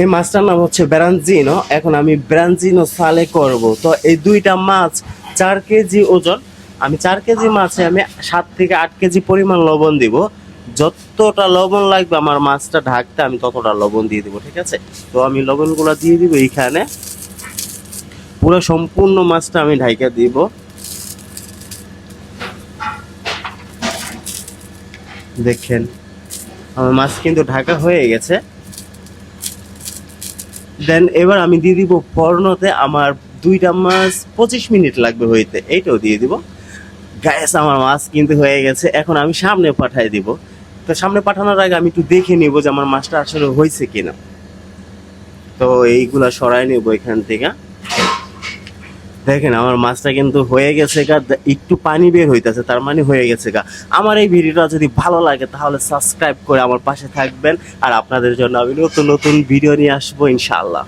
এই মাছটার নাম হচ্ছে ব্রাঞ্জিনো। এখন আমি ব্রাঞ্জিনো সালে করব। তো এই দুইটা মাছ 4 কেজি ওজন। আমি 4 কেজি মাছে আমি 7 থেকে 8 কেজি পরিমাণ লবণ দিব। যতটা লবণ লাগবে আমার মাছটা ঢাকতে আমি ততটা লবণ দিয়ে দিব, ঠিক আছে? তো আমি লবণগুলো দিয়ে দিব এইখানে। পুরো সম্পূর্ণ মাছটা আমি ঢাইকা দিব। দেখেন আমার মাছ কিন্তু ঢাকা হয়ে গেছে। দেন এবার আমি দিয়ে দিব ফর্নতে। আমার দুইটা মাছ 25 মিনিট লাগবে হইতে, এইটাও দিয়ে দিব। গ্যাস আমার মাছ কিন্তু হয়ে গেছে। এখন আমি সামনে পাঠাই দিব। তো সামনে পাঠানোর আগে আমি একটু দেখে নিব যে আমার মাছটা আসলে হয়েছে কিনা। তো এইগুলা সরাই নিব এখান থেকে। দেখেন আমার মাছটা কিন্তু হয়ে গেছে গা, একটু পানি বের হইতেছে, তার মানে হয়ে গেছে গা। আমার এই ভিডিওটা যদি ভালো লাগে তাহলে সাবস্ক্রাইব করে আমার পাশে থাকবেন। আর আপনাদের জন্য আমি নতুন নতুন ভিডিও নিয়ে আসবো ইনশাআল্লাহ।